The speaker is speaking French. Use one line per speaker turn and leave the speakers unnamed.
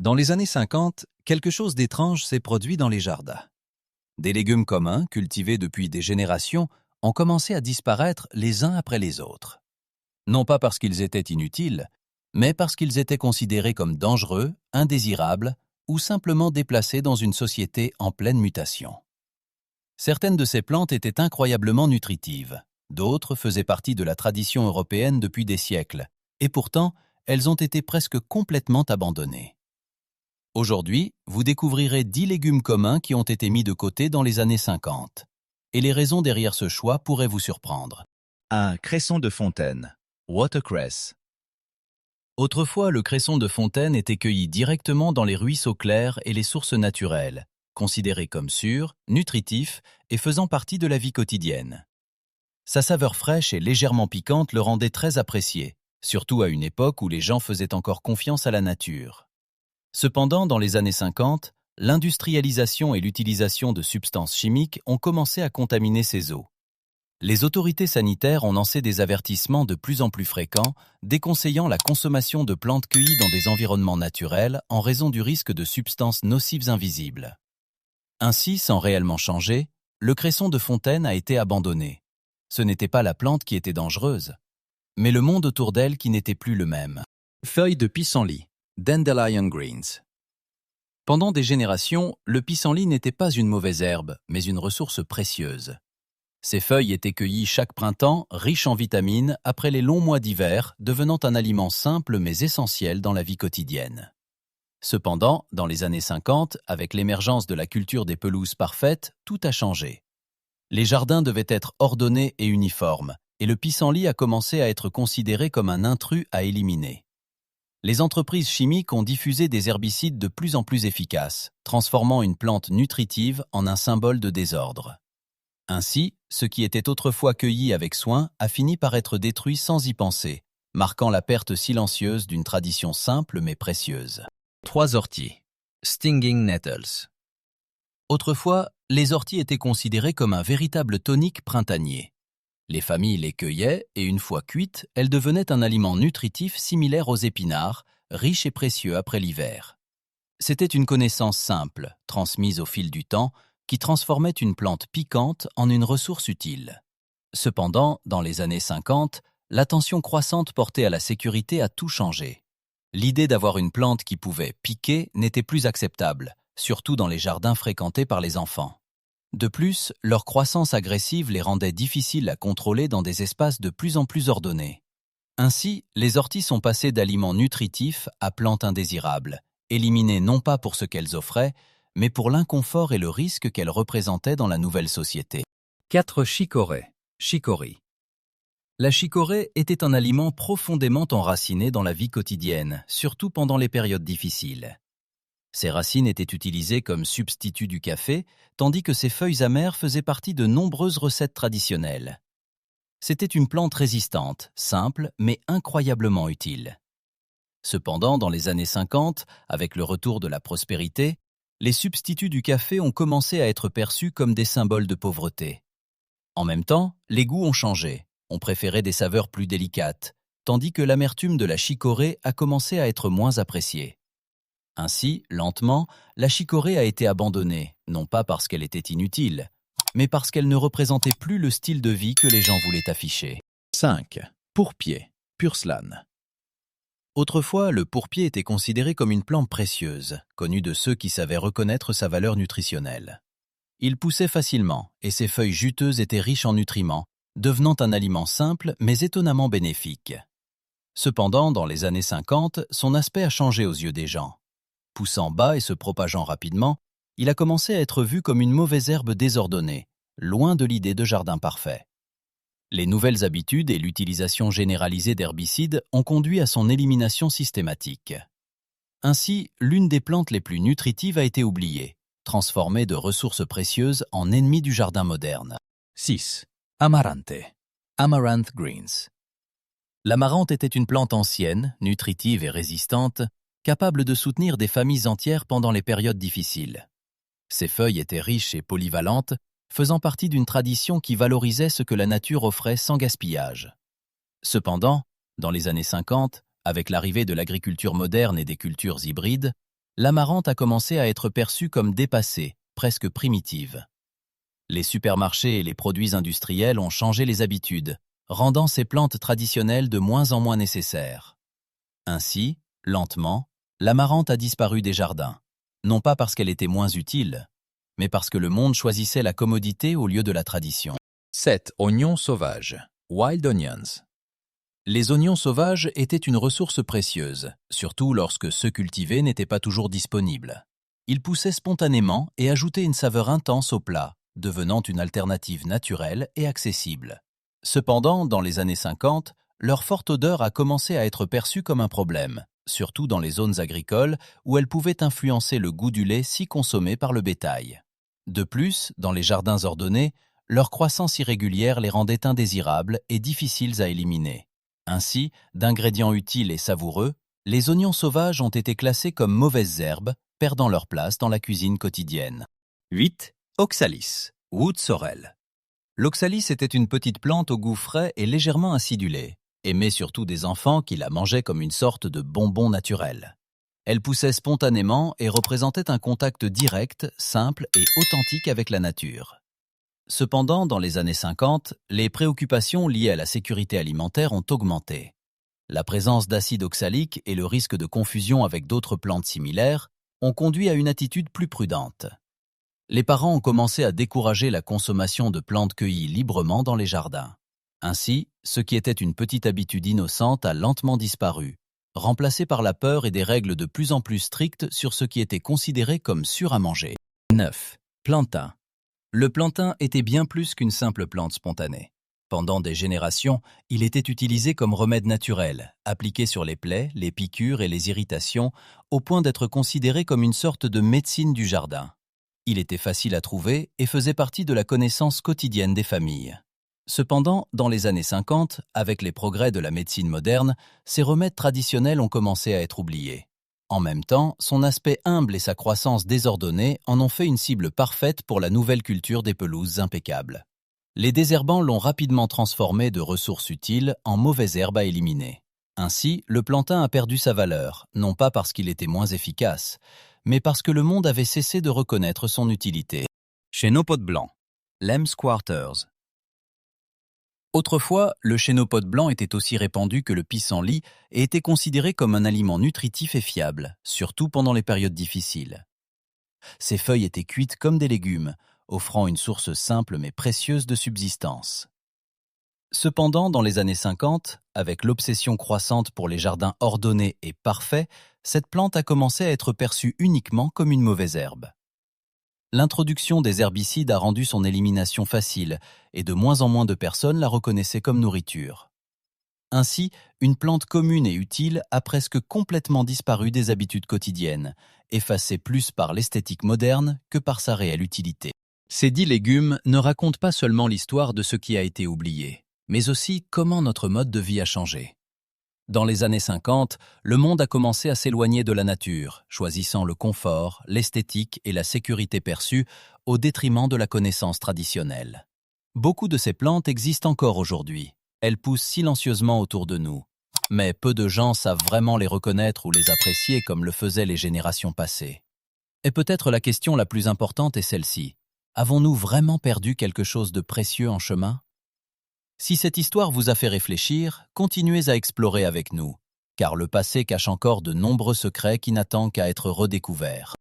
Dans les années 50, quelque chose d'étrange s'est produit dans les jardins. Des légumes communs, cultivés depuis des générations, ont commencé à disparaître les uns après les autres. Non pas parce qu'ils étaient inutiles, mais parce qu'ils étaient considérés comme dangereux, indésirables ou simplement déplacés dans une société en pleine mutation. Certaines de ces plantes étaient incroyablement nutritives, d'autres faisaient partie de la tradition européenne depuis des siècles, et pourtant, elles ont été presque complètement abandonnées. Aujourd'hui, vous découvrirez 10 légumes communs qui ont été mis de côté dans les années 50. Et les raisons derrière ce choix pourraient vous surprendre.
1. Cresson de fontaine. Watercress.
Autrefois, le cresson de fontaine était cueilli directement dans les ruisseaux clairs et les sources naturelles, considéré comme sûr, nutritif et faisant partie de la vie quotidienne. Sa saveur fraîche et légèrement piquante le rendait très apprécié, surtout à une époque où les gens faisaient encore confiance à la nature. Cependant, dans les années 50, l'industrialisation et l'utilisation de substances chimiques ont commencé à contaminer ces eaux. Les autorités sanitaires ont lancé des avertissements de plus en plus fréquents, déconseillant la consommation de plantes cueillies dans des environnements naturels en raison du risque de substances nocives invisibles. Ainsi, sans réellement changer, le cresson de fontaine a été abandonné. Ce n'était pas la plante qui était dangereuse, mais le monde autour d'elle qui n'était plus le même. Feuilles de pissenlit, Dandelion Greens. Pendant des générations, le pissenlit n'était pas une mauvaise herbe, mais une ressource précieuse. Ses feuilles étaient cueillies chaque printemps, riches en vitamines, après les longs mois d'hiver, devenant un aliment simple mais essentiel dans la vie quotidienne. Cependant, dans les années 50, avec l'émergence de la culture des pelouses parfaites, tout a changé. Les jardins devaient être ordonnés et uniformes, et le pissenlit a commencé à être considéré comme un intrus à éliminer. Les entreprises chimiques ont diffusé des herbicides de plus en plus efficaces, transformant une plante nutritive en un symbole de désordre. Ainsi, ce qui était autrefois cueilli avec soin a fini par être détruit sans y penser, marquant la perte silencieuse d'une tradition simple mais précieuse.
3 orties. Stinging nettles.
Autrefois, les orties étaient considérées comme un véritable tonique printanier. Les familles les cueillaient et une fois cuites, elles devenaient un aliment nutritif similaire aux épinards, riche et précieux après l'hiver. C'était une connaissance simple, transmise au fil du temps, qui transformait une plante piquante en une ressource utile. Cependant, dans les années 50, l'attention croissante portée à la sécurité a tout changé. L'idée d'avoir une plante qui pouvait piquer n'était plus acceptable, surtout dans les jardins fréquentés par les enfants. De plus, leur croissance agressive les rendait difficiles à contrôler dans des espaces de plus en plus ordonnés. Ainsi, les orties sont passées d'aliments nutritifs à plantes indésirables, éliminées non pas pour ce qu'elles offraient, mais pour l'inconfort et le risque qu'elles représentaient dans la nouvelle société.
4. Chicorée. Chicory.
La chicorée était un aliment profondément enraciné dans la vie quotidienne, surtout pendant les périodes difficiles. Ses racines étaient utilisées comme substitut du café, tandis que ses feuilles amères faisaient partie de nombreuses recettes traditionnelles. C'était une plante résistante, simple, mais incroyablement utile. Cependant, dans les années 50, avec le retour de la prospérité, les substituts du café ont commencé à être perçus comme des symboles de pauvreté. En même temps, les goûts ont changé, on préférait des saveurs plus délicates, tandis que l'amertume de la chicorée a commencé à être moins appréciée. Ainsi, lentement, la chicorée a été abandonnée, non pas parce qu'elle était inutile, mais parce qu'elle ne représentait plus le style de vie que les gens voulaient afficher.
5. Pourpier. Purslane.
Autrefois, le pourpier était considéré comme une plante précieuse, connue de ceux qui savaient reconnaître sa valeur nutritionnelle. Il poussait facilement, et ses feuilles juteuses étaient riches en nutriments, devenant un aliment simple mais étonnamment bénéfique. Cependant, dans les années 50, son aspect a changé aux yeux des gens. Poussant bas et se propageant rapidement, il a commencé à être vu comme une mauvaise herbe désordonnée, loin de l'idée de jardin parfait. Les nouvelles habitudes et l'utilisation généralisée d'herbicides ont conduit à son élimination systématique. Ainsi, l'une des plantes les plus nutritives a été oubliée, transformée de ressources précieuses en ennemie du jardin moderne.
6. Amarante.
Amaranth Greens. L'amarante était une plante ancienne, nutritive et résistante, capable de soutenir des familles entières pendant les périodes difficiles. Ses feuilles étaient riches et polyvalentes, faisant partie d'une tradition qui valorisait ce que la nature offrait sans gaspillage. Cependant, dans les années 50, avec l'arrivée de l'agriculture moderne et des cultures hybrides, l'amarante a commencé à être perçue comme dépassée, presque primitive. Les supermarchés et les produits industriels ont changé les habitudes, rendant ces plantes traditionnelles de moins en moins nécessaires. Ainsi, lentement, l'amarante a disparu des jardins, non pas parce qu'elle était moins utile, mais parce que le monde choisissait la commodité au lieu de la tradition.
7. Oignons sauvages. Wild onions.
Les oignons sauvages étaient une ressource précieuse, surtout lorsque ceux cultivés n'étaient pas toujours disponibles. Ils poussaient spontanément et ajoutaient une saveur intense au plat, devenant une alternative naturelle et accessible. Cependant, dans les années 50, leur forte odeur a commencé à être perçue comme un problème, surtout dans les zones agricoles où elles pouvaient influencer le goût du lait si consommé par le bétail. De plus, dans les jardins ordonnés, leur croissance irrégulière les rendait indésirables et difficiles à éliminer. Ainsi, d'ingrédients utiles et savoureux, les oignons sauvages ont été classés comme mauvaises herbes, perdant leur place dans la cuisine quotidienne.
8. Oxalis. Wood sorrel.
L'oxalis était une petite plante au goût frais et légèrement acidulé, aimée surtout des enfants qui la mangeaient comme une sorte de bonbon naturel. Elle poussait spontanément et représentait un contact direct, simple et authentique avec la nature. Cependant, dans les années 50, les préoccupations liées à la sécurité alimentaire ont augmenté. La présence d'acide oxalique et le risque de confusion avec d'autres plantes similaires ont conduit à une attitude plus prudente. Les parents ont commencé à décourager la consommation de plantes cueillies librement dans les jardins. Ainsi, ce qui était une petite habitude innocente a lentement disparu, remplacé par la peur et des règles de plus en plus strictes sur ce qui était considéré comme sûr à manger.
9. Plantain.
Le plantain était bien plus qu'une simple plante spontanée. Pendant des générations, il était utilisé comme remède naturel, appliqué sur les plaies, les piqûres et les irritations, au point d'être considéré comme une sorte de médecine du jardin. Il était facile à trouver et faisait partie de la connaissance quotidienne des familles. Cependant, dans les années 50, avec les progrès de la médecine moderne, ces remèdes traditionnels ont commencé à être oubliés. En même temps, son aspect humble et sa croissance désordonnée en ont fait une cible parfaite pour la nouvelle culture des pelouses impeccables. Les désherbants l'ont rapidement transformé de ressources utiles en mauvaises herbes à éliminer. Ainsi, le plantain a perdu sa valeur, non pas parce qu'il était moins efficace, mais parce que le monde avait cessé de reconnaître son utilité.
Chénopode blanc. Lamb's Quarters.
Autrefois, le chénopode blanc était aussi répandu que le pissenlit et était considéré comme un aliment nutritif et fiable, surtout pendant les périodes difficiles. Ses feuilles étaient cuites comme des légumes, offrant une source simple mais précieuse de subsistance. Cependant, dans les années 50, avec l'obsession croissante pour les jardins ordonnés et parfaits, cette plante a commencé à être perçue uniquement comme une mauvaise herbe. L'introduction des herbicides a rendu son élimination facile et de moins en moins de personnes la reconnaissaient comme nourriture. Ainsi, une plante commune et utile a presque complètement disparu des habitudes quotidiennes, effacée plus par l'esthétique moderne que par sa réelle utilité. Ces 10 légumes ne racontent pas seulement l'histoire de ce qui a été oublié, mais aussi comment notre mode de vie a changé. Dans les années 50, le monde a commencé à s'éloigner de la nature, choisissant le confort, l'esthétique et la sécurité perçue au détriment de la connaissance traditionnelle. Beaucoup de ces plantes existent encore aujourd'hui. Elles poussent silencieusement autour de nous. Mais peu de gens savent vraiment les reconnaître ou les apprécier comme le faisaient les générations passées. Et peut-être la question la plus importante est celle-ci. Avons-nous vraiment perdu quelque chose de précieux en chemin ? Si cette histoire vous a fait réfléchir, continuez à explorer avec nous, car le passé cache encore de nombreux secrets qui n'attendent qu'à être redécouverts.